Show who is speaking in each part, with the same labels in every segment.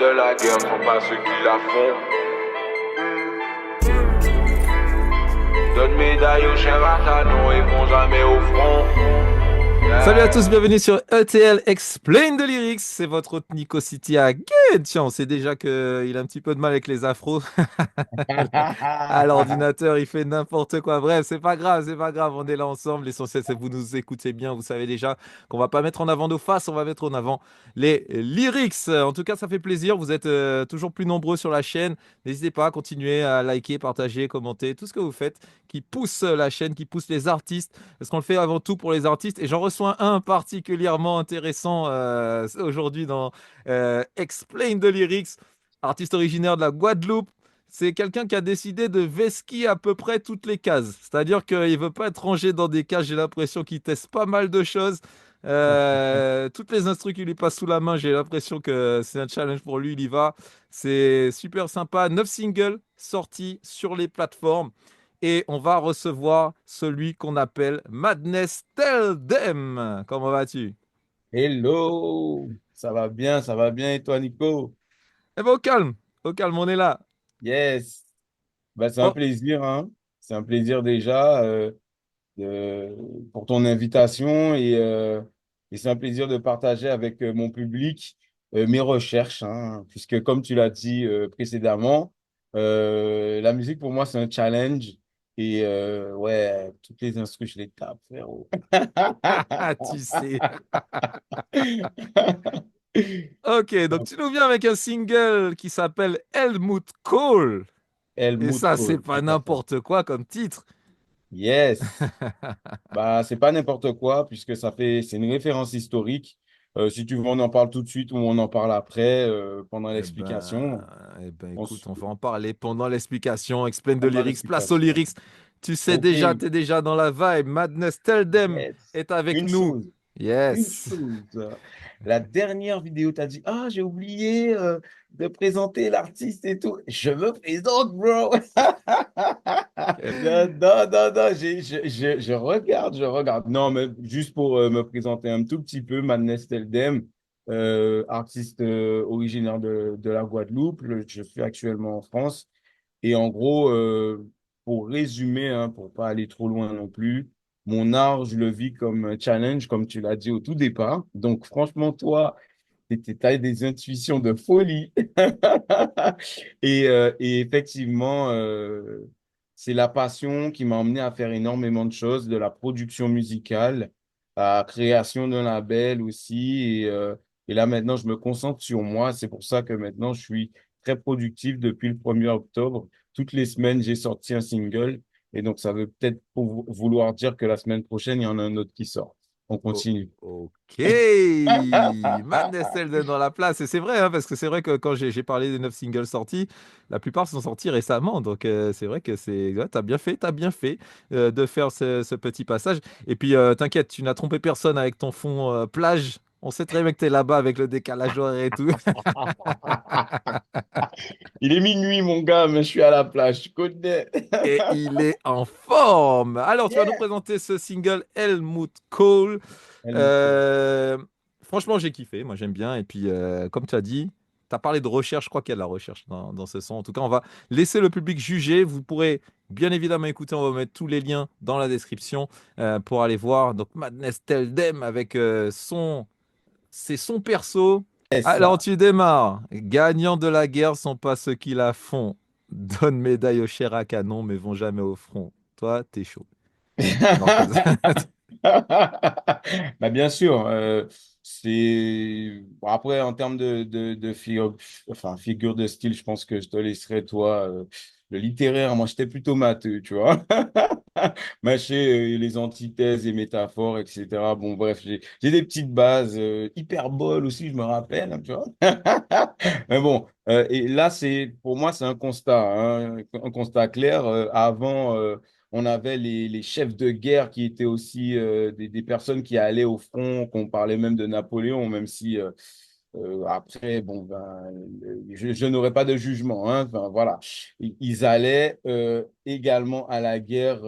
Speaker 1: de la guerre sont pas ceux qui la font. Donne médaille aux chers à canon et vont jamais au front.
Speaker 2: Salut à tous, bienvenue sur ETL Explain the Lyrics. C'est votre hôte Nico City again. Tiens, on sait déjà qu'il a un petit peu de mal avec les afros. À l'ordinateur, il fait n'importe quoi. Bref, c'est pas grave, c'est pas grave. On est là ensemble. L'essentiel, c'est que vous nous écoutez bien. Vous savez déjà qu'on va pas mettre en avant nos faces, on va mettre en avant les lyrics. En tout cas, ça fait plaisir. Vous êtes toujours plus nombreux sur la chaîne. N'hésitez pas à continuer à liker, partager, commenter, tout ce que vous faites qui pousse la chaîne, qui pousse les artistes. Parce qu'on le fait avant tout pour les artistes. Et j'en reçois un particulièrement intéressant aujourd'hui dans Explain the Lyrics, artiste originaire de la Guadeloupe. C'est quelqu'un qui a décidé de vesquiller à peu près toutes les cases. C'est-à-dire qu'il ne veut pas être rangé dans des cases. J'ai l'impression qu'il teste pas mal de choses. Toutes les instrus qui lui passent sous la main, j'ai l'impression que c'est un challenge pour lui. Il y va. C'est super sympa. 9 singles sortis sur les plateformes. Et on va recevoir celui qu'on appelle Madness Tell Them. Comment vas-tu?
Speaker 3: Hello, ça va bien et toi Nico?
Speaker 2: Eh ben au calme, on est là.
Speaker 3: Yes, bah, c'est un
Speaker 2: Oh,
Speaker 3: plaisir, hein. C'est un plaisir déjà pour ton invitation et c'est un plaisir de partager avec mon public mes recherches, hein, puisque comme tu l'as dit précédemment, la musique pour moi c'est un challenge et ouais, toutes les instrus je les tape, frérot.
Speaker 2: tu sais. Ok, donc tu nous viens avec un single qui s'appelle Helmut Kohl. Et
Speaker 3: Helmut
Speaker 2: ça, c'est
Speaker 3: Kohl,
Speaker 2: pas
Speaker 3: tout à fait.
Speaker 2: n'importe quoi comme titre.
Speaker 3: Yes. Bah, c'est pas n'importe quoi, puisque c'est une référence historique. Si tu veux, on en parle tout de suite ou on en parle après, pendant
Speaker 2: Eh ben,
Speaker 3: l'explication. On
Speaker 2: écoute,
Speaker 3: s-
Speaker 2: on va en parler pendant l'explication. Explain de
Speaker 3: Pendant
Speaker 2: lyrics, place aux
Speaker 3: l'explication.
Speaker 2: lyrics. Tu sais
Speaker 3: OK.
Speaker 2: déjà, t'es déjà dans la vibe. Madness Tell Them
Speaker 3: Yes.
Speaker 2: est avec
Speaker 3: Une
Speaker 2: nous.
Speaker 3: chose. Une
Speaker 2: Yes.
Speaker 3: chose. La dernière vidéo, tu as dit, ah, j'ai oublié de présenter l'artiste et tout. Je me présente, bro. Non, non, non, non, je regarde, je regarde. Non, mais juste pour me présenter un tout petit peu, Madness Teldem, artiste originaire de la Guadeloupe. Je suis actuellement en France. Et en gros, pour résumer, hein, pour pas aller trop loin non plus, mon art, je le vis comme un challenge, comme tu l'as dit au tout départ. Donc, franchement, toi, tu as des intuitions de folie. Et effectivement, c'est la passion qui m'a emmené à faire énormément de choses, de la production musicale à la création d'un label aussi. Et là, maintenant, je me concentre sur moi. C'est pour ça que maintenant, je suis très productif depuis le 1er octobre. Toutes les semaines, j'ai sorti un single. Et donc, ça veut peut-être vouloir dire que la semaine prochaine, il y en a un autre qui sort. On
Speaker 2: Oh,
Speaker 3: continue.
Speaker 2: ok. Madness Tell Them dans la place. Et c'est vrai, hein, parce que c'est vrai que quand j'ai parlé des 9 singles sortis, la plupart sont sortis récemment. Donc c'est vrai que ouais, t'as bien fait de faire ce petit passage. Et puis t'inquiète, tu n'as trompé personne avec ton fond plage. On sait très bien que t'es là-bas avec le décalage horaire et tout.
Speaker 3: Il est minuit, mon gars, mais je suis à la plage. Tu connais.
Speaker 2: Et il est en forme. Alors, tu vas nous
Speaker 3: Yeah.
Speaker 2: présenter ce single Helmut Kohl.
Speaker 3: Helmut Kohl.
Speaker 2: Euh, Franchement, j'ai kiffé. Moi, j'aime bien. Et puis, comme tu as dit, tu as parlé de recherche. Je crois qu'il y a de la recherche dans ce son. En tout cas, on va laisser le public juger. Vous pourrez bien évidemment écouter. On va mettre tous les liens dans la description pour aller voir. Donc, Madness Tell Them avec c'est son perso.
Speaker 3: C'est
Speaker 2: Alors,
Speaker 3: ça.
Speaker 2: tu démarres. Gagnants de la guerre sont pas ceux qui la font. Donne médaille au chair à canon, mais vont jamais au front. Toi, t'es chaud. Non, je plaisante.
Speaker 3: Bah, bien sûr, c'est bon, après en termes de figure de style, je pense que je te laisserai toi le littéraire. Moi, j'étais plutôt matheux, tu vois. Mâcher les antithèses et métaphores, etc. Bon, bref, j'ai des petites bases. Hyperbole aussi, je me rappelle, hein, tu vois. Mais bon, et là, pour moi, c'est un constat, hein, un constat clair. Avant, on avait les chefs de guerre qui étaient aussi des personnes qui allaient au front, qu'on parlait même de Napoléon, même si après, bon, ben, je n'aurais pas de jugement, hein. Enfin, voilà. Ils allaient également à la guerre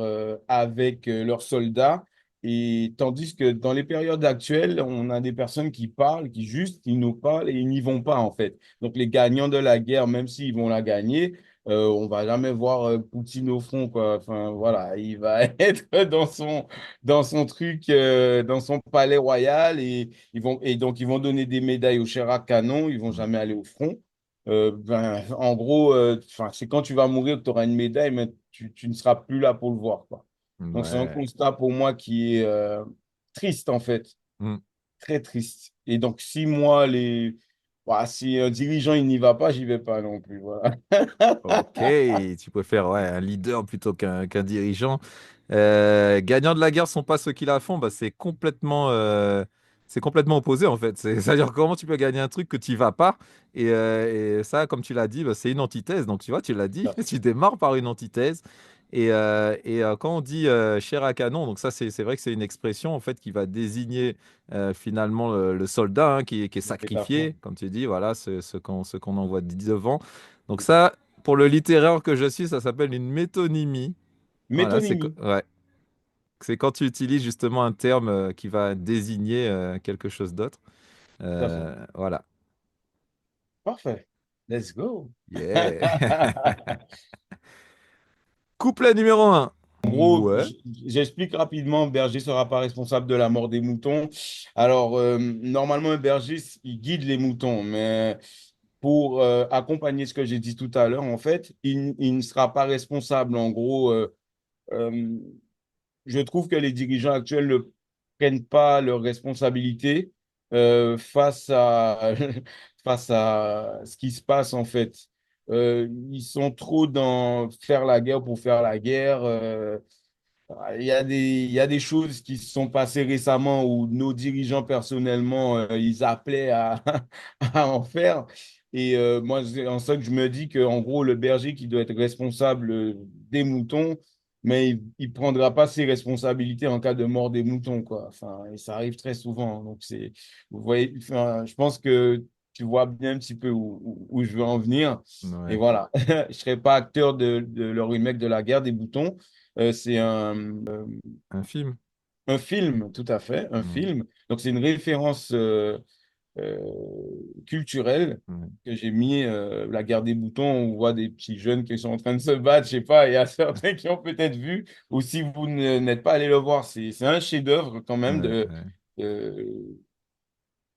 Speaker 3: avec leurs soldats. Et tandis que dans les périodes actuelles, on a des personnes qui parlent, qui juste, ils nous parlent et ils n'y vont pas en fait. Donc les gagnants de la guerre, même s'ils vont la gagner, on va jamais voir Poutine au front, quoi. Enfin voilà, il va être dans son truc, dans son palais royal et donc ils vont donner des médailles au chair à canon, ils vont
Speaker 2: Mm.
Speaker 3: jamais aller au front. En gros, enfin, c'est quand tu vas mourir que tu auras une médaille, mais tu ne seras plus là pour le voir, quoi. Donc, c'est un
Speaker 2: Ouais.
Speaker 3: constat pour moi qui est triste, en fait,
Speaker 2: Mm.
Speaker 3: très triste. Et donc, si moi, bah, si un dirigeant, il n'y va pas, j'y vais pas non plus. Voilà.
Speaker 2: Ok, tu préfères ouais, un leader plutôt qu'un dirigeant. Gagnants de la guerre sont pas ceux qui la font, bah, c'est complètement opposé en fait. C'est-à-dire comment tu peux gagner un truc que tu y vas pas et ça, comme tu l'as dit, bah, c'est une antithèse. Donc tu vois, tu l'as dit, tu démarres par une antithèse. Quand on dit chair à canon, donc ça c'est vrai que c'est une expression en fait qui va désigner finalement le soldat hein, qui est
Speaker 3: Métaphore.
Speaker 2: sacrifié, comme tu dis, voilà, ce qu'on envoie devant. Donc ça, pour le littéraire que je suis, ça s'appelle une métonymie. Voilà,
Speaker 3: Métonymie,
Speaker 2: ouais. C'est quand tu utilises justement un terme qui va désigner quelque chose d'autre.
Speaker 3: tout à fait.
Speaker 2: Voilà.
Speaker 3: Parfait. Let's go.
Speaker 2: Yeah. Couplet numéro un.
Speaker 3: En gros,
Speaker 2: Ouais.
Speaker 3: j'explique rapidement, berger ne sera pas responsable de la mort des moutons. Alors, normalement, un berger, il guide les moutons, mais pour accompagner ce que j'ai dit tout à l'heure, en fait, il ne sera pas responsable. En gros, euh, je trouve que les dirigeants actuels ne prennent pas leurs responsabilités face à, face à ce qui se passe, en fait. Ils sont trop dans faire la guerre pour faire la guerre. Il y a des choses qui se sont passées récemment où nos dirigeants personnellement, ils appelaient à en faire. Et moi, c'est en ça que je me dis qu'en gros, le berger qui doit être responsable des moutons, mais il ne prendra pas ses responsabilités en cas de mort des moutons, quoi. Enfin, et ça arrive très souvent. Donc, vous voyez, enfin, je pense que tu vois bien un petit peu où je veux en venir. Et
Speaker 2: Ouais.
Speaker 3: voilà, je ne serai pas acteur de le remake de la guerre des moutons. C'est
Speaker 2: Un film.
Speaker 3: un film, tout à fait, un
Speaker 2: Mm.
Speaker 3: film. Donc, c'est une référence euh, culturelle
Speaker 2: Ouais.
Speaker 3: que j'ai mis, la guerre des boutons. On voit des petits jeunes qui sont en train de se battre, je sais pas, il y a certains qui ont peut-être vu, ou si vous n'êtes pas allé le voir, c'est un chef-d'œuvre quand même
Speaker 2: Ouais, ouais.
Speaker 3: de,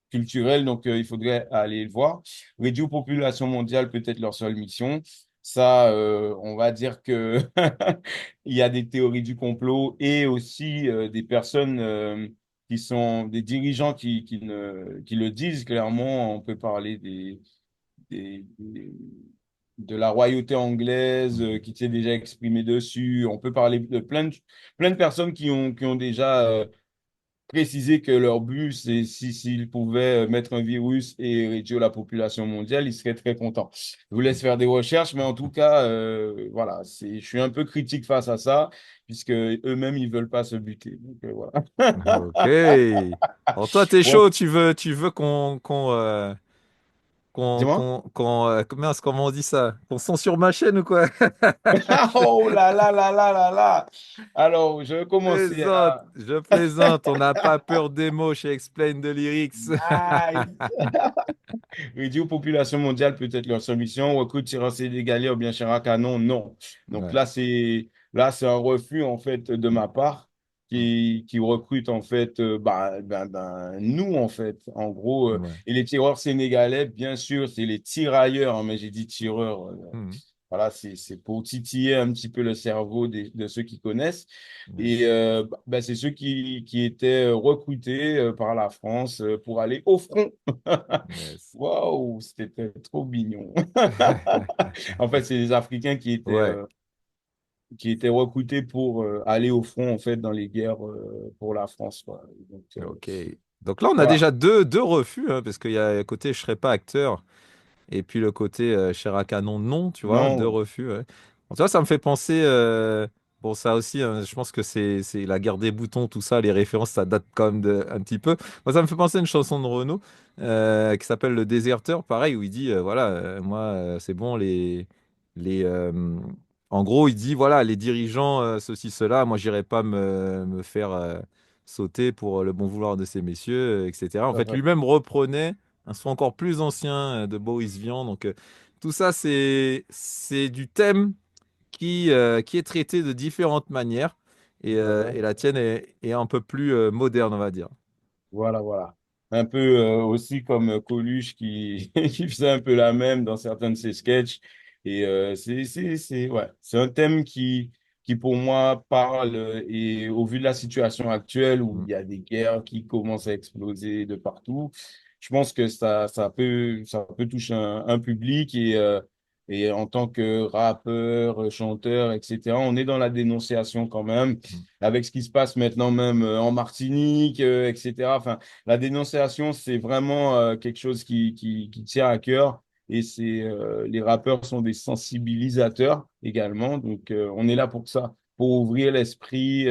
Speaker 3: culturel, donc il faudrait aller le voir. Réduire population mondiale peut être leur seule mission. Ça, on va dire que il y a des théories du complot et aussi des personnes qui sont des dirigeants qui le disent clairement. On peut parler de la royauté anglaise
Speaker 2: Mm.
Speaker 3: qui s'est déjà exprimée dessus. On peut parler de plein de personnes qui ont déjà préciser que leur but, c'est s'ils pouvaient mettre un virus et réduire la population mondiale, ils seraient très contents. Je vous laisse faire des recherches, mais en tout cas, voilà, je suis un peu critique face à ça, puisque eux-mêmes, ils veulent pas se buter. Donc, voilà.
Speaker 2: Ok. Alors toi, t'es
Speaker 3: Bon,
Speaker 2: chaud, tu veux
Speaker 3: dis-moi.
Speaker 2: mince, comment on dit ça? Qu'on censure ma chaîne ou quoi?
Speaker 3: Oh là là là là là là. Alors, je vais commencer
Speaker 2: Plaisante,
Speaker 3: à...
Speaker 2: je plaisante, on n'a pas peur des mots chez Explain the Lyrics.
Speaker 3: Nice. Réduire population mondiale peut être leur solution. Recrute tireur sénégalais ou bien Chirac Canon, non. Donc
Speaker 2: Ouais.
Speaker 3: là, c'est un refus en fait de ma part
Speaker 2: Mm.
Speaker 3: qui recrute en fait nous en fait en gros
Speaker 2: Ouais.
Speaker 3: et les tireurs sénégalais bien sûr c'est les tirailleurs hein, mais j'ai dit tireurs
Speaker 2: Mm.
Speaker 3: voilà c'est pour titiller un petit peu le cerveau de ceux qui connaissent
Speaker 2: Ouais.
Speaker 3: et c'est ceux qui étaient recrutés par la France pour aller au front.
Speaker 2: Yes.
Speaker 3: Waouh, c'était trop mignon. En fait, c'est les Africains
Speaker 2: Ouais,
Speaker 3: qui étaient recrutés pour aller au front, en fait, dans les guerres pour la France, quoi. Donc,
Speaker 2: ok. Donc là, on a
Speaker 3: voilà.
Speaker 2: déjà deux refus, hein, parce qu'il y a le côté je serai pas acteur, et puis le côté chair à canon, non, tu vois, deux
Speaker 3: Non,
Speaker 2: refus. Ouais. Bon, tu vois, ça me fait penser, bon, ça aussi, hein, je pense que c'est la guerre des boutons, tout ça, les références, ça date quand même un petit peu. Moi, ça me fait penser à une chanson de Renaud qui s'appelle Le Déserteur, pareil, où il dit, voilà, moi, c'est bon, les, en gros, il dit, voilà, les dirigeants, ceci, cela, moi, j'irai pas me faire. sauter pour le bon vouloir de ces messieurs, etc. En
Speaker 3: Tout à
Speaker 2: fait,
Speaker 3: fait.
Speaker 2: lui-même reprenait un son encore plus ancien de Boris Vian. Donc, tout ça, c'est du thème qui est traité de différentes manières.
Speaker 3: Tout à fait.
Speaker 2: Et la tienne est un peu plus moderne, on va dire.
Speaker 3: Voilà, voilà. Un peu aussi comme Coluche qui, qui faisait un peu la même dans certains de ses sketchs. Et ouais, c'est un thème qui, pour moi, parle et au vu de la situation actuelle où
Speaker 2: Mm.
Speaker 3: il y a des guerres qui commencent à exploser de partout, je pense que ça peut toucher un public et en tant que rappeur, chanteur, etc., on est dans la dénonciation quand même
Speaker 2: Mm.
Speaker 3: avec ce qui se passe maintenant même en Martinique, etc. Enfin, la dénonciation, c'est vraiment quelque chose qui tient à cœur. Et les rappeurs sont des sensibilisateurs également. Donc, on est là pour ça, pour ouvrir l'esprit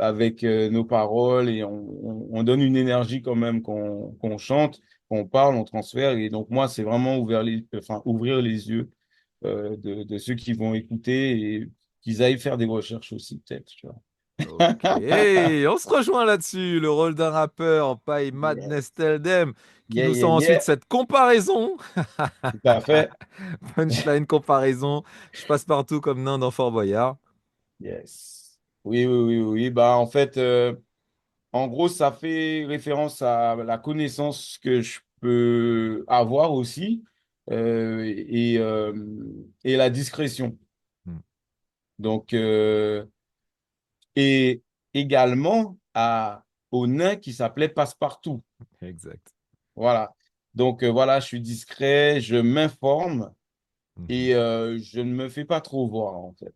Speaker 3: avec nos paroles et on donne une énergie quand même qu'on chante, qu'on parle, on transfère. Et donc, moi, c'est vraiment ouvrir les yeux de ceux qui vont écouter et qu'ils aillent faire des recherches aussi, peut-être, tu vois.
Speaker 2: Ok, on se rejoint là-dessus. Le rôle d'un rappeur, by Madness
Speaker 3: Yes.
Speaker 2: Tell Them, qui
Speaker 3: Yeah,
Speaker 2: nous
Speaker 3: yeah,
Speaker 2: sort ensuite
Speaker 3: yeah.
Speaker 2: cette comparaison.
Speaker 3: Tout à fait.
Speaker 2: Punchline comparaison. Je passe partout comme nain dans Fort Boyard.
Speaker 3: Yes. Oui, oui, oui, oui. Bah, en fait, en gros, ça fait référence à la connaissance que je peux avoir aussi et la discrétion.
Speaker 2: Hmm,
Speaker 3: Donc, et également au nain qui s'appelait Passepartout.
Speaker 2: exact.
Speaker 3: Voilà. Donc, voilà, je suis discret, je m'informe
Speaker 2: Mhm.
Speaker 3: et je ne me fais pas trop voir, en fait.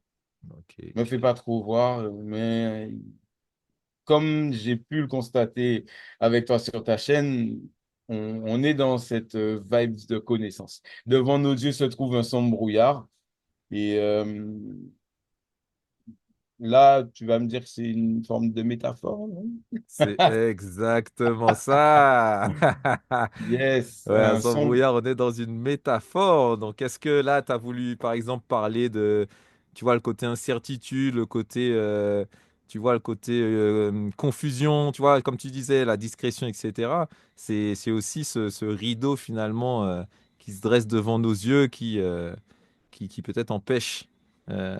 Speaker 2: Ok.
Speaker 3: Je me fais pas trop voir, mais comme j'ai pu le constater avec toi sur ta chaîne, on est dans cette vibe de connaissance. Devant nos yeux se trouve un sombre brouillard. Et là, tu vas me dire que c'est une forme de métaphore, non?
Speaker 2: C'est exactement ça.
Speaker 3: Yes,
Speaker 2: Ouais, à
Speaker 3: un
Speaker 2: son
Speaker 3: sombre.
Speaker 2: brouillard, on est dans une métaphore. Donc, est-ce que là, tu as voulu, par exemple, parler de, tu vois, le côté incertitude, le côté, tu vois, le côté confusion, tu vois, comme tu disais, la discrétion, etc. C'est aussi ce rideau, finalement, qui se dresse devant nos yeux, qui peut-être empêche euh,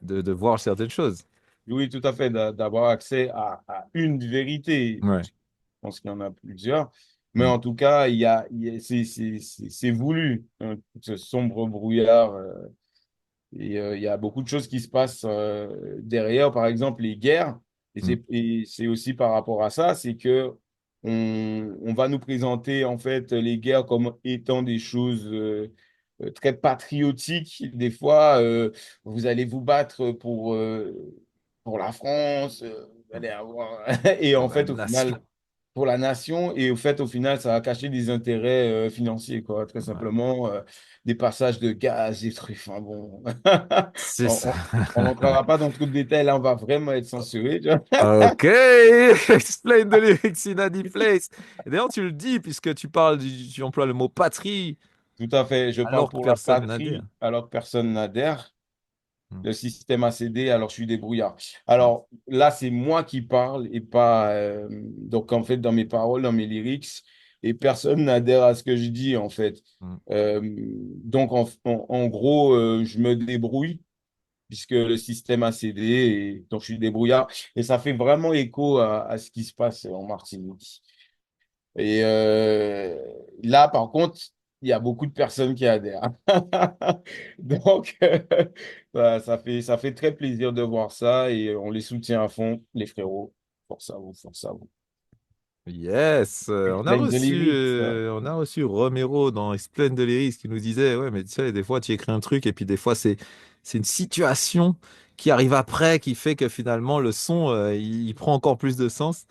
Speaker 2: de voir certaines choses.
Speaker 3: Oui, tout à fait, d'avoir accès à une vérité.
Speaker 2: Ouais.
Speaker 3: Je pense qu'il y en a plusieurs. Mais
Speaker 2: Mm,
Speaker 3: en tout cas, c'est voulu, hein, ce sombre brouillard. Et il y a beaucoup de choses qui se passent derrière, par exemple les guerres.
Speaker 2: mm,
Speaker 3: Et c'est aussi par rapport à ça, c'est que on va nous présenter en fait les guerres comme étant des choses très patriotiques. Des fois, vous allez vous battre pour la France, vous allez avoir... Et
Speaker 2: pour
Speaker 3: en
Speaker 2: la
Speaker 3: fait, au
Speaker 2: nation.
Speaker 3: final, pour la nation et au fait, au final, ça va cacher des intérêts financiers, quoi, très
Speaker 2: Ouais.
Speaker 3: simplement, des passages de gaz, des trucs, enfin bon,
Speaker 2: C'est ça.
Speaker 3: on n'entrera pas dans trop de détails, là, on va vraiment être censuré, tu vois.
Speaker 2: Ok, explain the lyrics in any place. Et d'ailleurs, tu le dis puisque tu parles, tu emploies le mot patrie
Speaker 3: Tout à fait, je parle
Speaker 2: alors que
Speaker 3: pour la
Speaker 2: personne n'adhère.
Speaker 3: patrie alors que personne n'adhère.
Speaker 2: Hmm.
Speaker 3: Le système a cédé, alors je suis débrouillard.
Speaker 2: Ouais.
Speaker 3: Alors là, c'est moi qui parle et pas. Donc en fait, dans mes paroles, dans mes lyrics, et personne n'adhère à ce que je dis en fait.
Speaker 2: Hmm.
Speaker 3: Euh, donc en gros, je me débrouille puisque le système a cédé et donc je suis débrouillard. Et ça fait vraiment écho à ce qui se passe en Martinique. Et là, par contre, il y a beaucoup de personnes qui adhèrent. Donc, ça fait très plaisir de voir ça et on les soutient à fond, les frérots. Force à vous, force à vous.
Speaker 2: Yes,
Speaker 3: Explain the lyrics.
Speaker 2: on a reçu Romero dans Explain the Lyrics qui nous disait, ouais, mais tu sais, des fois tu écris un truc et puis des fois c'est une situation qui arrive après qui fait que finalement le son il prend encore plus de sens.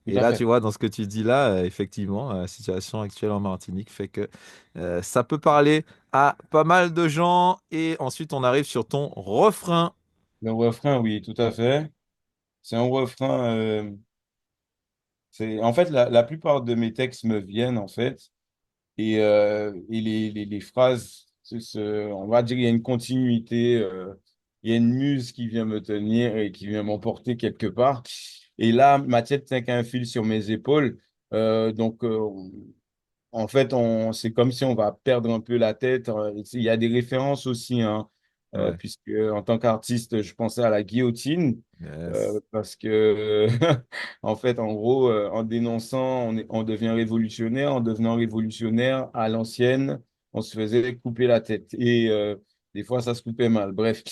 Speaker 3: Tout
Speaker 2: Et
Speaker 3: à
Speaker 2: là, tu
Speaker 3: fait.
Speaker 2: vois, dans ce que tu dis là, effectivement, la situation actuelle en Martinique fait que ça peut parler à pas mal de gens. Et ensuite, on arrive sur ton refrain.
Speaker 3: Le refrain, oui, tout à fait. C'est un refrain. En fait, la plupart de mes textes me viennent, en fait. Et les phrases, on va dire, il y a une continuité, il y a une muse qui vient me tenir et qui vient m'emporter quelque part. Et là, ma tête tient qu'un fil sur mes épaules. Donc, en fait, c'est comme si on va perdre un peu la tête. Il y a des références aussi, hein,
Speaker 2: Ouais.
Speaker 3: puisque en tant qu'artiste, je pensais à la guillotine,
Speaker 2: Yes.
Speaker 3: parce que, en fait, en gros, en dénonçant, on devient révolutionnaire. En devenant révolutionnaire, à l'ancienne, on se faisait couper la tête. Et des fois, ça se coupait mal. Bref.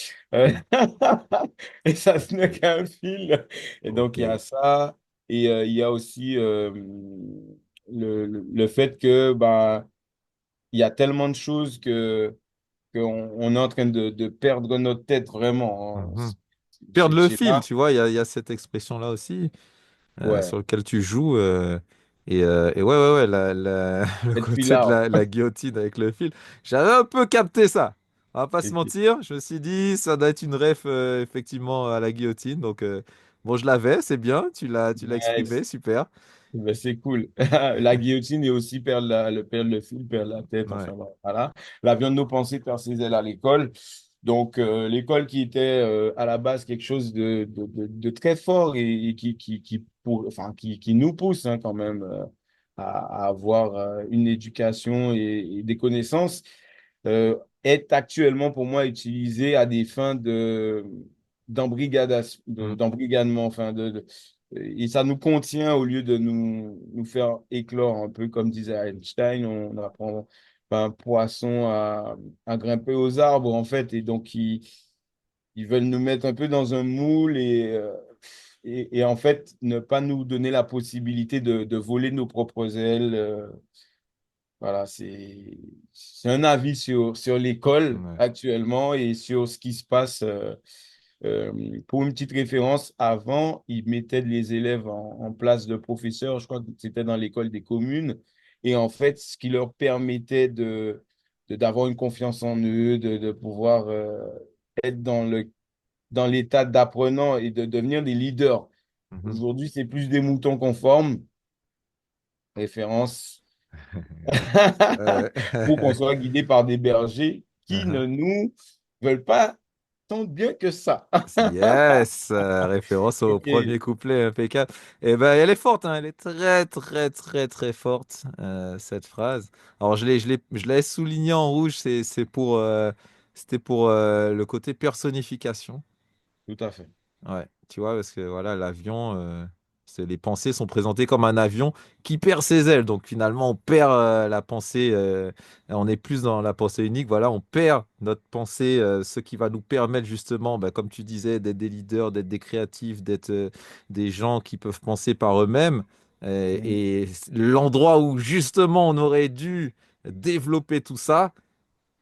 Speaker 3: Et ça se n'est qu'un fil. Et donc, il y a
Speaker 2: Ok.
Speaker 3: ça. Et il y a aussi le fait que bah, il y a tellement de choses qu'on est en train de perdre notre tête vraiment, hein.
Speaker 2: Mhm.
Speaker 3: Je
Speaker 2: Perdre le
Speaker 3: sais
Speaker 2: fil,
Speaker 3: pas.
Speaker 2: tu vois, il y a cette expression-là aussi sur
Speaker 3: Ouais,
Speaker 2: lequel tu joues. Et ouais, ouais, ouais, le
Speaker 3: cette
Speaker 2: côté de
Speaker 3: fille-là,
Speaker 2: la guillotine avec le fil, j'avais un peu capté ça. On va pas se
Speaker 3: ouais.
Speaker 2: mentir, je me suis dit, ça doit être une ref effectivement à la guillotine. Donc, bon, je l'avais, c'est bien, tu l'as exprimé,
Speaker 3: Nice.
Speaker 2: super.
Speaker 3: Ben, c'est cool. La guillotine est aussi perdre le fil, perdre la tête.
Speaker 2: Ouais.
Speaker 3: Enfin, voilà. L'avion de nos pensées perd ses ailes à l'école. Donc, l'école qui était à la base quelque chose de très fort et qui nous pousse hein, quand même à avoir une éducation et des connaissances, est actuellement pour moi utilisée à des fins
Speaker 2: Mm.
Speaker 3: d'embrigadement, enfin, et ça nous contient au lieu de nous faire éclore, un peu comme disait Einstein, on apprend un poisson à grimper aux arbres, en fait. Et donc, ils veulent nous mettre un peu dans un moule et en fait, ne pas nous donner la possibilité de voler nos propres ailes. Voilà, c'est un avis sur l'école
Speaker 2: Ouais.
Speaker 3: actuellement et sur ce qui se passe. Pour une petite référence, avant, ils mettaient les élèves en place de professeurs, je crois que c'était dans l'école des communes, et en fait, ce qui leur permettait d'avoir une confiance en eux, de pouvoir être dans l'état d'apprenant et de devenir des leaders.
Speaker 2: Mhm.
Speaker 3: Aujourd'hui, c'est plus des moutons qu'on forme, référence,
Speaker 2: Euh,
Speaker 3: pour qu'on soit guidé par des bergers qui
Speaker 2: uh-huh.
Speaker 3: ne nous veulent pas tant bien que ça.
Speaker 2: Yes, référence au premier
Speaker 3: Ok,
Speaker 2: couplet impeccable. Et ben, elle est forte, hein, elle est très, très, très, très forte, cette phrase. Alors, je l'ai souligné en rouge, c'était pour le côté personnification.
Speaker 3: tout à fait.
Speaker 2: Ouais, tu vois, parce que voilà, l'avion, les pensées sont présentées comme un avion qui perd ses ailes. Donc finalement, on perd la pensée, on est plus dans la pensée unique. Voilà, on perd notre pensée, ce qui va nous permettre justement, bah, comme tu disais, d'être des leaders, d'être des créatifs, d'être des gens qui peuvent penser par eux-mêmes.
Speaker 3: Mhm.
Speaker 2: Et l'endroit où justement on aurait dû développer tout ça,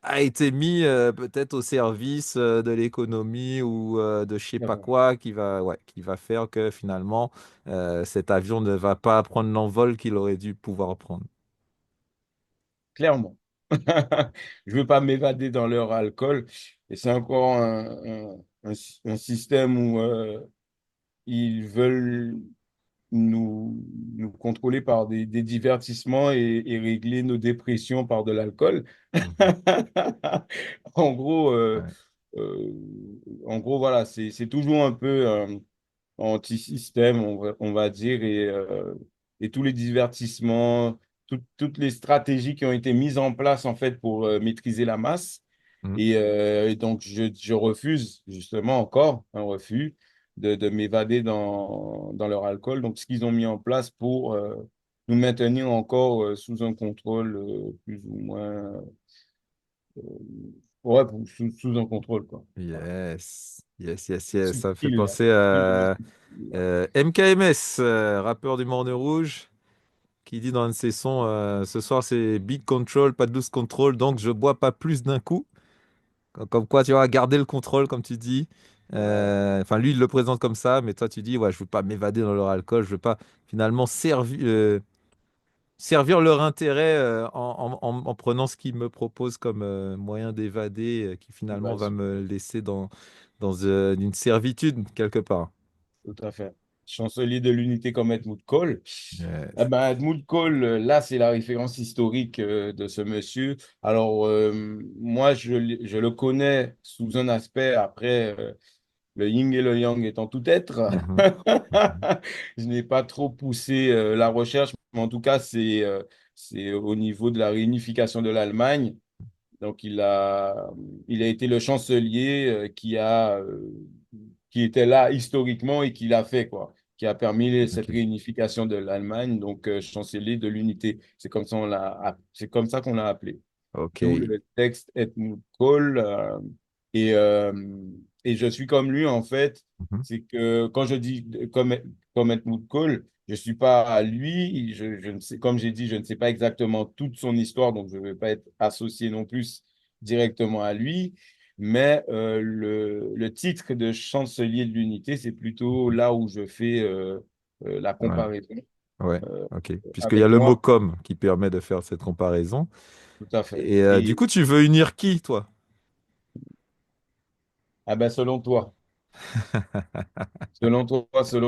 Speaker 2: a été mis peut-être au service de l'économie ou de je sais pas quoi qui va faire que finalement cet avion ne va pas prendre l'envol qu'il aurait dû pouvoir prendre.
Speaker 3: Clairement. Je veux pas m'évader dans leur alcool. Et c'est encore un système où ils veulent nous contrôler par des divertissements et régler nos dépressions par de l'alcool.
Speaker 2: Mhm.
Speaker 3: En gros,
Speaker 2: Ouais.
Speaker 3: euh, voilà, c'est toujours un peu anti-système, on va dire, et tous les divertissements, toutes les stratégies qui ont été mises en place, en fait, pour maîtriser la masse.
Speaker 2: Mhm.
Speaker 3: Et donc, je refuse, justement, encore un refus de m'évader dans leur alcool. Donc, ce qu'ils ont mis en place pour nous maintenir encore sous un contrôle plus ou moins, ouais, sous un contrôle, quoi. Voilà.
Speaker 2: Yes, yes, yes, yes. Ça me fait
Speaker 3: Subtil,
Speaker 2: penser
Speaker 3: subtil,
Speaker 2: à
Speaker 3: subtil.
Speaker 2: MKMS, rappeur du Morne Rouge, qui dit dans un de ses sons ce soir c'est beat control, pas de loose control, donc je bois pas plus d'un coup. Comme quoi, tu vas garder le contrôle, comme tu dis.
Speaker 3: Ouais,
Speaker 2: Enfin, lui, il le présente comme ça, mais toi, tu dis, ouais, je veux pas m'évader dans leur alcool, je veux pas finalement servir leur intérêt en prenant ce qu'ils me proposent comme moyen d'évader, qui finalement va
Speaker 3: évasion.
Speaker 2: me laisser dans une servitude quelque part.
Speaker 3: Tout à fait. Chancelier de l'unité comme Helmut Kohl. Eh
Speaker 2: Yes.
Speaker 3: ben, Helmut Kohl, là, c'est la référence historique de ce monsieur. Alors, moi, je le connais sous un aspect. Après, le yin et le yang étant tout être.
Speaker 2: Mhm, mhm.
Speaker 3: Je n'ai pas trop poussé la recherche, mais en tout cas, c'est au niveau de la réunification de l'Allemagne. Donc, il a été le chancelier qui était là historiquement et qui l'a fait, quoi, qui a permis cette
Speaker 2: Ok,
Speaker 3: réunification de l'Allemagne, donc chancelier de l'unité. C'est comme ça qu'on l'a appelé.
Speaker 2: ok.
Speaker 3: D'où le texte Helmut Kohl. Et je suis comme lui, en fait.
Speaker 2: Mhm.
Speaker 3: C'est que quand je dis comme Helmut Kohl, je ne suis pas à lui. Je ne sais, comme j'ai dit, je ne sais pas exactement toute son histoire, donc je ne vais pas être associé non plus directement à lui. Mais le titre de chancelier de l'unité, c'est plutôt là où je fais la
Speaker 2: Ouais,
Speaker 3: comparaison
Speaker 2: ouais,
Speaker 3: euh,
Speaker 2: ok. Puisqu'il y a
Speaker 3: avec
Speaker 2: le mot
Speaker 3: moi,
Speaker 2: com qui permet de faire cette comparaison.
Speaker 3: tout à fait.
Speaker 2: Et du
Speaker 3: Et
Speaker 2: coup, tu veux unir qui, toi?
Speaker 3: ah ben, selon toi. Selon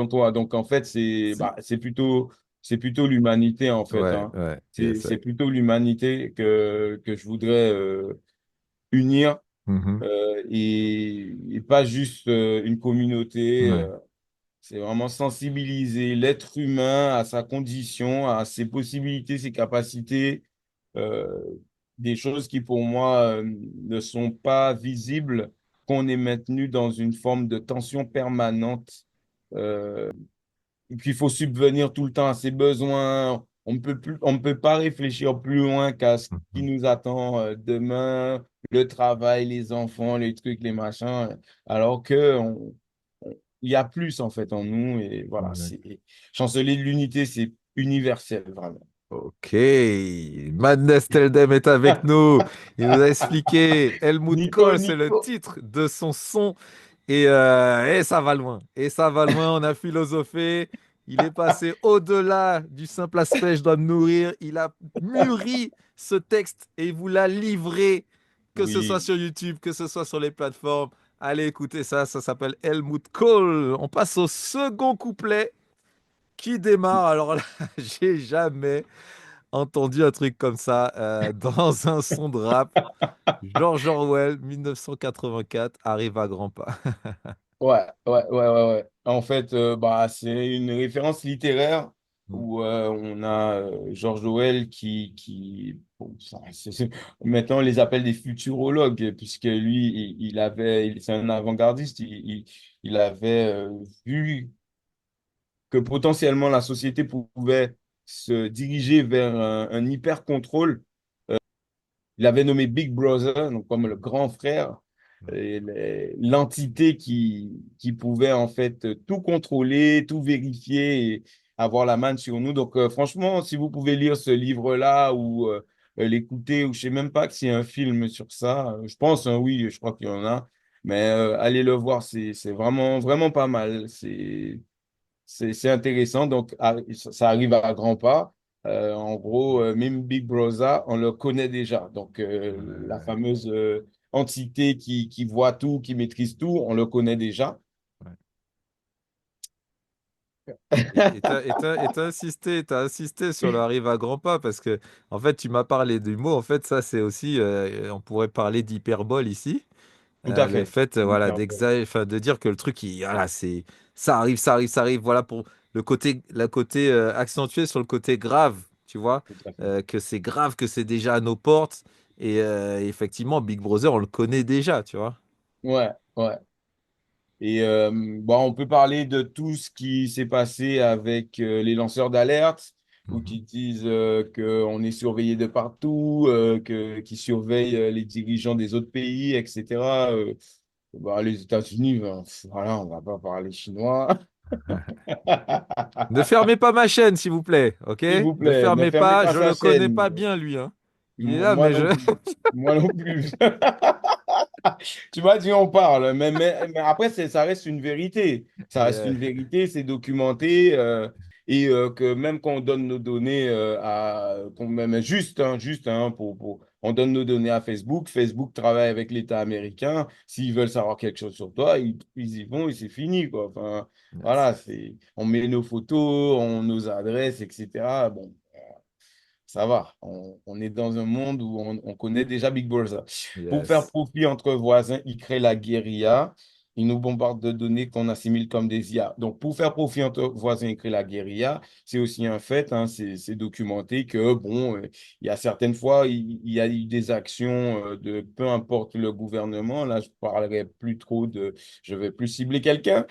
Speaker 3: toi. Donc, en fait,
Speaker 2: Si.
Speaker 3: c'est plutôt l'humanité, en fait,
Speaker 2: Ouais,
Speaker 3: hein.
Speaker 2: ouais, yes.
Speaker 3: C'est plutôt l'humanité que je voudrais unir
Speaker 2: Mhm.
Speaker 3: et pas juste une communauté.
Speaker 2: Ouais.
Speaker 3: C'est vraiment sensibiliser l'être humain à sa condition, à ses possibilités, ses capacités, euh, des choses qui pour moi ne sont pas visibles, qu'on est maintenu dans une forme de tension permanente. Et puis, il faut subvenir tout le temps à ses besoins. On ne peut pas réfléchir plus loin qu'à ce qui
Speaker 2: Mhm.
Speaker 3: nous attend demain, le travail, les enfants, les trucs, les machins, alors que il y a plus en fait en nous. Et voilà,
Speaker 2: Ouais.
Speaker 3: chancelier de l'unité, c'est universel, vraiment.
Speaker 2: Ok, Madness Teldem est avec nous. Il nous a expliqué Helmut
Speaker 3: Nico,
Speaker 2: Kohl, c'est le
Speaker 3: Nico.
Speaker 2: titre de son son. Et ça va loin. Et ça va loin. On a philosophé. Il est passé au-delà du simple aspect je dois me nourrir. Il a mûri ce texte et il vous l'a livré, que ce soit
Speaker 3: Oui.
Speaker 2: sur YouTube, que ce soit sur les plateformes. Allez écoutez ça. Ça s'appelle Helmut Kohl. On passe au second couplet qui démarre. Alors là, j'ai jamais entendu un truc comme ça dans un son de rap. George Orwell, 1984, arrive à grands pas.
Speaker 3: Ouais. En fait, bah, c'est une référence littéraire
Speaker 2: Mm.
Speaker 3: où on a George Orwell bon, maintenant on les appelle des futurologues, puisque lui, c'est un avant-gardiste, il avait vu que potentiellement la société pouvait se diriger vers un hyper-contrôle. Il avait nommé Big Brother, donc comme le grand frère, et l'entité qui pouvait en fait tout contrôler, tout vérifier et avoir la main sur nous. Donc franchement, si vous pouvez lire ce livre-là ou l'écouter, ou je sais même pas que c'est un film sur ça, je pense, hein, oui, je crois qu'il y en a, mais allez le voir, c'est vraiment, vraiment pas mal. C'est intéressant. Donc, ça arrive à grands pas. En gros, même Big Brother, on le connaît déjà. Donc, la
Speaker 2: Ouais,
Speaker 3: fameuse entité qui voit tout, qui maîtrise tout, on le connaît déjà.
Speaker 2: ouais. T'as insisté sur le arrive à grands pas parce que, en fait, tu m'as parlé du mot. En fait, ça, c'est aussi, on pourrait parler d'hyperbole ici.
Speaker 3: Tout à
Speaker 2: Le
Speaker 3: fait.
Speaker 2: fait, voilà,
Speaker 3: Hyperbole.
Speaker 2: enfin, de dire que le truc, voilà, ça arrive, ça arrive, ça arrive. Voilà pour la côté accentué sur le côté grave, tu vois,
Speaker 3: Tout à fait.
Speaker 2: que c'est grave, que c'est déjà à nos portes. Et effectivement, Big Brother, on le connaît déjà, tu vois.
Speaker 3: Ouais. Et bon, on peut parler de tout ce qui s'est passé avec les lanceurs d'alerte, ou
Speaker 2: Mhm.
Speaker 3: qui disent qu'on est surveillé de partout, qui surveillent les dirigeants des autres pays, etc. Bah, les États-Unis, ben, voilà, on va pas parler chinois.
Speaker 2: Ne fermez pas ma chaîne, s'il vous plaît, ok?
Speaker 3: S'il vous
Speaker 2: Ne
Speaker 3: plaît, ne
Speaker 2: fermez
Speaker 3: fermez
Speaker 2: pas,
Speaker 3: pas
Speaker 2: je
Speaker 3: sa
Speaker 2: le connais
Speaker 3: chaîne.
Speaker 2: pas bien, lui, hein. Il est là,
Speaker 3: Moi
Speaker 2: mais je...
Speaker 3: non plus. Moi non plus. Tu m'as dit on parle, mais après, ça reste une vérité. Ça reste
Speaker 2: Yeah.
Speaker 3: une vérité, c'est documenté. Et que même quand on donne nos données même juste, on donne nos données à Facebook. Facebook travaille avec l'État américain. S'ils veulent savoir quelque chose sur toi, ils y vont et c'est fini, quoi. Enfin,
Speaker 2: Yes.
Speaker 3: voilà, on met nos photos, nos adresses, etc. Bon, ça va. On est dans un monde où on connaît déjà Big Brother. Pour faire
Speaker 2: Yes.
Speaker 3: profit entre voisins, ils créent la guérilla. Ils nous bombardent de données qu'on assimile comme des IA. Donc, pour faire profit entre voisins et créer la guérilla, c'est aussi un fait, hein, c'est documenté que, bon, il y a certaines fois, il y a eu des actions de peu importe le gouvernement. Là, je parlerai plus trop de, je vais plus cibler quelqu'un,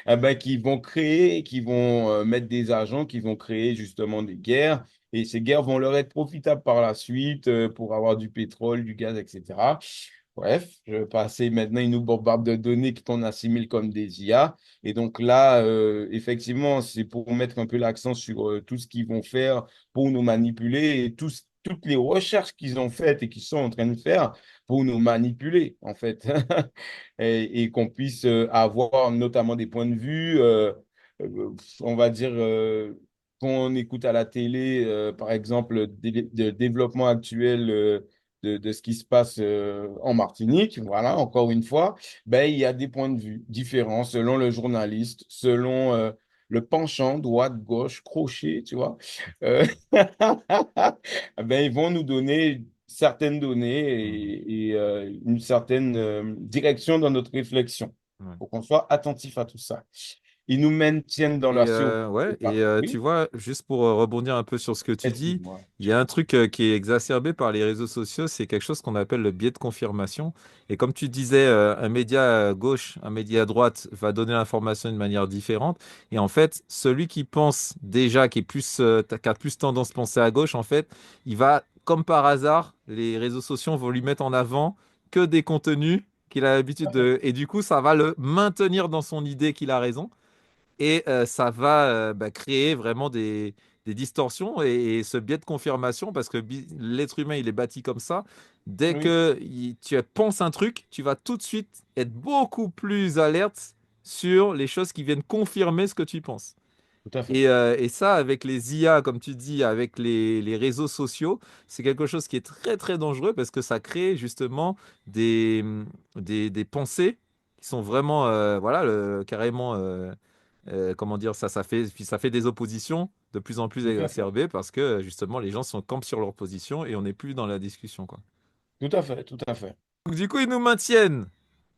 Speaker 3: eh ben, qui vont créer, qui vont mettre des agents, qui vont créer justement des guerres. Et ces guerres vont leur être profitables par la suite pour avoir du pétrole, du gaz, etc. Bref, je vais passer maintenant, ils nous bombardent de données qu'on assimile comme des IA. Et donc là, effectivement, c'est pour mettre un peu l'accent sur tout ce qu'ils vont faire pour nous manipuler et toutes les recherches qu'ils ont faites et qu'ils sont en train de faire pour nous manipuler, en fait. Et qu'on puisse avoir notamment des points de vue, on va dire, quand on écoute à la télé, par exemple, le développement actuel. De ce qui se passe en Martinique, voilà, encore une fois, ben, il y a des points de vue différents selon le journaliste, selon le penchant, droite, gauche, crochet, tu vois. Euh, ben, ils vont nous donner certaines données
Speaker 2: Mhm.
Speaker 3: et une certaine direction dans notre réflexion.
Speaker 2: Ouais.
Speaker 3: Il faut qu'on soit attentif à tout ça. Ils nous maintiennent dans
Speaker 2: Et
Speaker 3: la survie.
Speaker 2: ouais, et tu
Speaker 3: Oui,
Speaker 2: vois, juste pour rebondir un peu sur ce que tu dis,
Speaker 3: excuse-moi.
Speaker 2: il y a un truc qui est exacerbé par les réseaux sociaux, c'est quelque chose qu'on appelle le biais de confirmation. Et comme tu disais, un média à gauche, un média à droite va donner l'information d'une manière différente. Et en fait, celui qui pense déjà, qui est plus, qui a plus tendance à penser à gauche, en fait, il va, comme par hasard, les réseaux sociaux vont lui mettre en avant que des contenus qu'il a l'habitude de. Et du coup, ça va le maintenir dans son idée qu'il a raison. Et ça va créer vraiment des distorsions et ce biais de confirmation, parce que l'être humain, il est bâti comme ça. Dès
Speaker 3: Oui,
Speaker 2: que tu penses un truc, tu vas tout de suite être beaucoup plus alerte sur les choses qui viennent confirmer ce que tu penses.
Speaker 3: tout à fait.
Speaker 2: Et ça, avec les IA, comme tu dis, avec les réseaux sociaux, c'est quelque chose qui est très, très dangereux parce que ça crée justement des, des pensées qui sont vraiment, voilà, carrément comment dire, puis ça fait des oppositions de plus en plus
Speaker 3: Tout à fait.
Speaker 2: exacerbées parce que justement les gens sont campent sur leur position et on n'est plus dans la discussion, quoi.
Speaker 3: Tout à fait. Tout à fait.
Speaker 2: Donc, du coup, ils nous maintiennent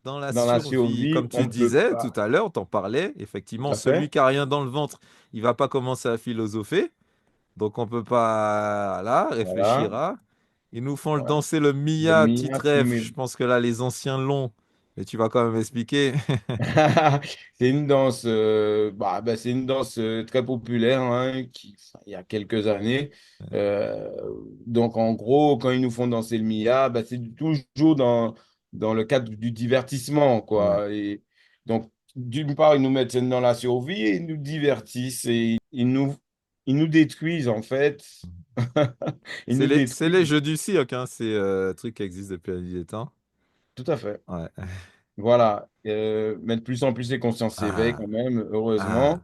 Speaker 2: dans la
Speaker 3: Dans la
Speaker 2: survie,
Speaker 3: survie,
Speaker 2: comme
Speaker 3: on
Speaker 2: tu
Speaker 3: ne peut
Speaker 2: disais tout
Speaker 3: pas.
Speaker 2: à l'heure, t'en parlais.
Speaker 3: Tout
Speaker 2: Effectivement,
Speaker 3: à
Speaker 2: celui
Speaker 3: fait.
Speaker 2: qui a rien dans le ventre, il va pas commencer à philosopher, donc on peut pas là
Speaker 3: Voilà.
Speaker 2: réfléchir à. Ils nous font
Speaker 3: Ouais.
Speaker 2: danser le
Speaker 3: Le
Speaker 2: Mia, petite
Speaker 3: Mia
Speaker 2: rêve. Je pense que là, les anciens l'ont, mais tu vas quand même expliquer.
Speaker 3: C'est une danse, c'est une danse très populaire hein, enfin, il y a quelques années. Euh, donc, en gros, quand ils nous font danser le Mia, bah, c'est toujours dans le cadre du divertissement,
Speaker 2: Ouais.
Speaker 3: quoi. Et donc, d'une part, ils nous mettent dans la survie et ils nous divertissent et ils nous détruisent, en fait. Ils nous
Speaker 2: C'est les
Speaker 3: détruisent.
Speaker 2: jeux du cirque, hein. C'est un truc qui existe depuis la nuit des temps.
Speaker 3: Tout à fait.
Speaker 2: Ouais.
Speaker 3: Voilà. Mais de plus en plus, les consciences s'éveillent
Speaker 2: Ah,
Speaker 3: quand même,
Speaker 2: ah,
Speaker 3: heureusement.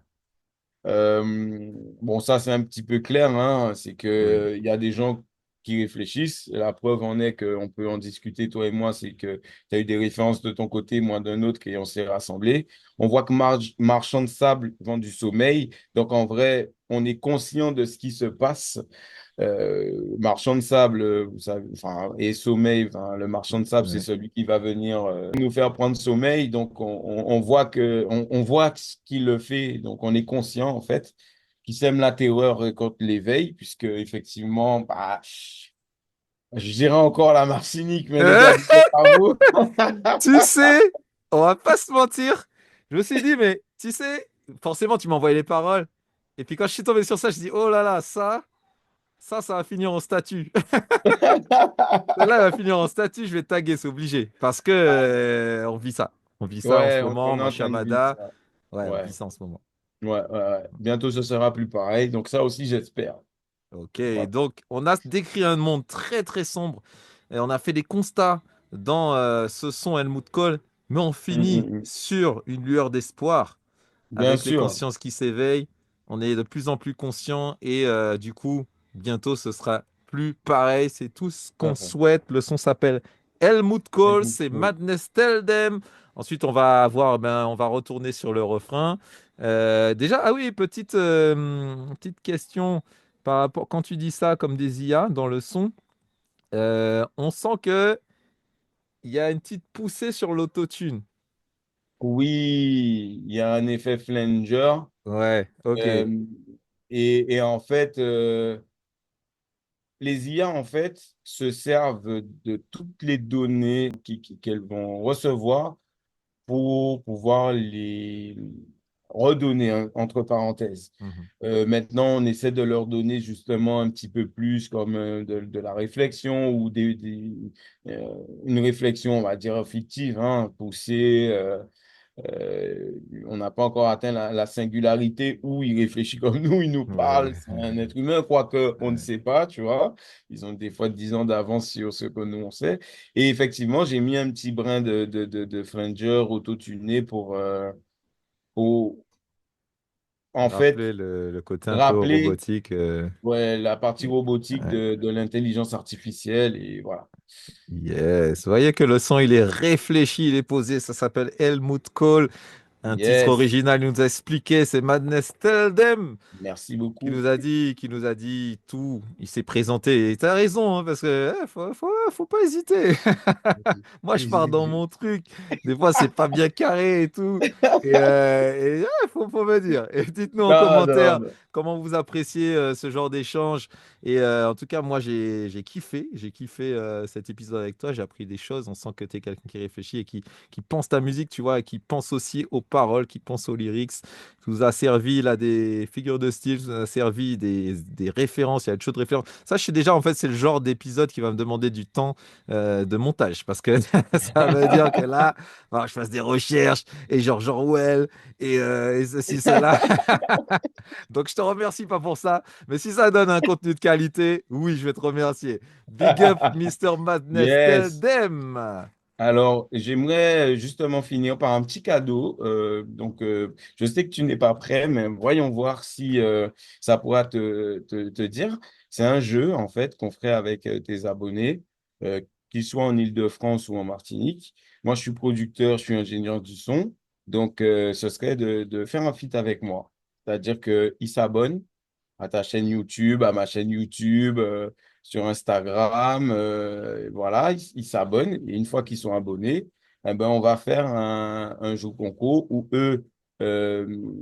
Speaker 3: Bon, ça, c'est un petit peu clair, hein, c'est
Speaker 2: oui.
Speaker 3: que il y a des gens qui réfléchissent. La preuve en est qu'on peut en discuter, toi et moi, c'est que tu as eu des références de ton côté, moi d'un autre, et on s'est rassemblés. On voit que Marchand de Sable vend du sommeil. Donc, en vrai, on est conscient de ce qui se passe. Marchand de sable, vous savez, enfin, et sommeil, enfin, le marchand de sable, c'est
Speaker 2: Ouais.
Speaker 3: celui qui va venir nous faire prendre sommeil. Donc, on voit on voit ce qu'il le fait. Donc, on est conscient, en fait, qu'il sème la terreur contre l'éveil, puisque, effectivement, bah, je dirais encore la Martinique, mais les
Speaker 2: Euh,
Speaker 3: gars, dites-le pas vous.
Speaker 2: tu sais, on va pas se mentir. Je me suis dit, mais tu sais, forcément, tu m'as envoyé les paroles. Et puis quand je suis tombé sur ça, je dis, oh là là, ça va finir en statut. Celle-là, elle va finir en statut, je vais taguer, c'est obligé. Parce que on vit ça. On vit ça en ce
Speaker 3: Ouais,
Speaker 2: moment,
Speaker 3: on est
Speaker 2: mon
Speaker 3: en train de vivre
Speaker 2: chamada.
Speaker 3: ça.
Speaker 2: Ouais, on vit
Speaker 3: Ouais,
Speaker 2: ça en ce moment.
Speaker 3: ouais. Bientôt, ce sera plus pareil. Donc, ça aussi, j'espère.
Speaker 2: Ok,
Speaker 3: Voilà.
Speaker 2: donc on a décrit un monde très très sombre et on a fait des constats dans ce son Helmut Kohl, mais on finit
Speaker 3: Mm.
Speaker 2: sur une lueur d'espoir
Speaker 3: Bien
Speaker 2: avec les
Speaker 3: sûr.
Speaker 2: consciences qui s'éveillent. On est de plus en plus conscients et du coup, bientôt ce sera plus pareil. C'est tout ce
Speaker 3: Tout
Speaker 2: qu'on
Speaker 3: à fait.
Speaker 2: souhaite. Le son s'appelle Helmut Kohl,
Speaker 3: Helmut
Speaker 2: c'est
Speaker 3: Kohl.
Speaker 2: Madness Tell Them. Ensuite, on va avoir, on va retourner sur le refrain. Déjà, ah oui, petite question par rapport quand tu dis ça comme des IA dans le son, on sent que il y a une petite poussée sur l'autotune.
Speaker 3: Oui, il y a un effet flanger.
Speaker 2: Ouais, ok.
Speaker 3: euh, et en fait, les IA, en fait, se servent de toutes les données qu'elles vont recevoir pour pouvoir les redonner, hein, entre parenthèses.
Speaker 2: Mhm.
Speaker 3: Maintenant, on essaie de leur donner justement un petit peu plus comme de la réflexion ou une réflexion, on va dire, fictive, hein, poussée. On n'a pas encore atteint la singularité où il réfléchit comme nous, il nous
Speaker 2: Ouais,
Speaker 3: parle, c'est un être humain, quoique on ne
Speaker 2: ouais.
Speaker 3: sait pas, tu vois. Ils ont des fois 10 ans d'avance sur ce que nous on sait. Et effectivement, j'ai mis un petit brin de Flanger autotuné pour, en fait,
Speaker 2: Rappeler le côté un peu
Speaker 3: rappeler,
Speaker 2: robotique.
Speaker 3: ouais, la partie robotique
Speaker 2: Ouais.
Speaker 3: de l'intelligence artificielle. Et voilà.
Speaker 2: Yes. Vous voyez que le son, il est réfléchi, il est posé. Ça s'appelle Helmut Kohl. Un titre
Speaker 3: Yes,
Speaker 2: original, il nous a expliqué, c'est Madness Tell Them.
Speaker 3: merci
Speaker 2: Qui
Speaker 3: beaucoup.
Speaker 2: nous a dit, qui nous a dit tout. Il s'est présenté. Et t'as raison, hein, parce que faut pas hésiter. Moi, je pars dans mon truc. Des fois, c'est pas bien carré et tout. Faut me dire. Et dites-nous en
Speaker 3: Non,
Speaker 2: commentaire
Speaker 3: non,
Speaker 2: comment vous appréciez ce genre d'échange. En tout cas, moi, j'ai kiffé. J'ai kiffé cet épisode avec toi. J'ai appris des choses. On sent que tu es quelqu'un qui réfléchit et qui pense ta musique, tu vois, et qui pense aussi aux paroles, qui pense aux lyrics, qui nous a servi là des figures de style, qui nous a servi des références. Il y a de choses de références. Ça, je sais déjà, en fait, c'est le genre d'épisode qui va me demander du temps de montage parce que ça veut dire que là, il que je fasse des recherches et George Orwell et ceci, cela. Donc, je te remercie pas pour ça, mais si ça donne un contenu de qualité, oui, je vais te remercier. Big up, Mr. Madness, tell
Speaker 3: Yes.
Speaker 2: them.
Speaker 3: Alors, j'aimerais justement finir par un petit cadeau. Je sais que tu n'es pas prêt, mais voyons voir si ça pourra te dire. C'est un jeu, en fait, qu'on ferait avec tes abonnés, euh, qu'ils soient en Île-de-France ou en Martinique. Moi, je suis producteur, je suis ingénieur du son. Donc, ce serait de faire un feat avec moi. C'est-à-dire qu'ils s'abonnent à ta chaîne YouTube, à ma chaîne YouTube, sur Instagram. Voilà, ils s'abonnent. Et une fois qu'ils sont abonnés, eh ben, on va faire un jeu concours où eux,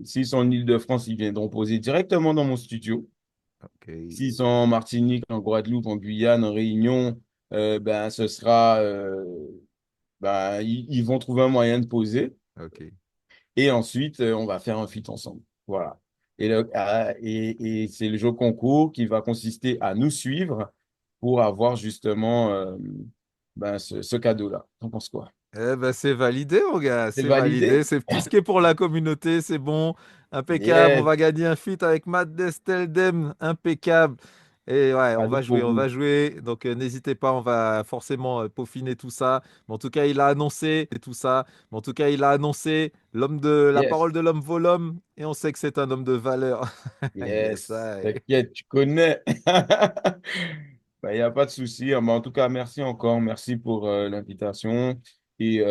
Speaker 3: s'ils sont en Île-de-France, ils viendront poser directement dans mon studio.
Speaker 2: Ok,
Speaker 3: S'ils sont en Martinique, en Guadeloupe, en Guyane, en Réunion, ben, ce sera, ben, ils vont trouver un moyen de poser.
Speaker 2: ok.
Speaker 3: Et ensuite, on va faire un feat ensemble. Voilà. Et c'est le jeu concours qui va consister à nous suivre pour avoir justement ben, ce cadeau-là. T'en penses quoi?
Speaker 2: Eh ben, c'est validé, mon gars,
Speaker 3: C'est
Speaker 2: c'est validé.
Speaker 3: validé?
Speaker 2: C'est tout ce qui est pour la communauté, c'est bon. Impeccable. On
Speaker 3: Yes.
Speaker 2: va gagner un feat avec Matt Desteldem. Impeccable. Et ouais, on
Speaker 3: Cadeau
Speaker 2: va
Speaker 3: pour
Speaker 2: jouer, on
Speaker 3: vous.
Speaker 2: va jouer. Donc, n'hésitez pas, on va forcément peaufiner tout ça. Mais en tout cas, il a annoncé et tout ça. Mais en tout cas, il a annoncé la
Speaker 3: Yes.
Speaker 2: parole de l'homme vaut l'homme. Et on sait que c'est un homme de valeur. Yes,
Speaker 3: Yes.
Speaker 2: I.
Speaker 3: T'inquiète, tu connais. Ben, il n'y a pas de souci. Mais en tout cas, merci encore. Merci pour l'invitation. Et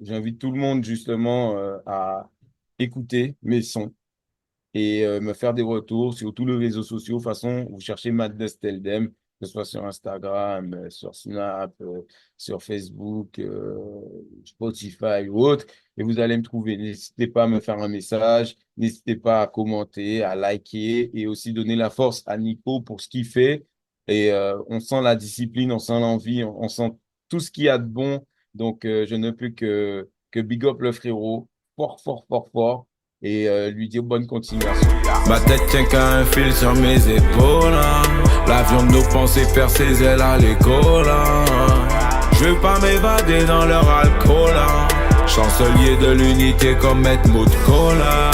Speaker 3: j'invite tout le monde justement à écouter mes sons et me faire des retours sur tous les réseaux sociaux. De toute façon, vous cherchez Madness Tell Them, que ce soit sur Instagram, sur Snap, sur Facebook, Spotify ou autre, et vous allez me trouver. N'hésitez pas à me faire un message, n'hésitez pas à commenter, à liker et aussi donner la force à Nico pour ce qu'il fait. Et on sent la discipline, on sent l'envie, on sent tout ce qu'il y a de bon. Donc, je ne peux que big up le frérot, fort, fort, fort, fort et lui dire bonne continuation.
Speaker 1: Ma tête tient qu'à un fil sur mes épaules, hein. L'avion de nos pensées perd ses ailes à l'école, hein. Je veux pas m'évader dans leur alcool, hein. Chancelier de l'unité comme Maître Mout Cola.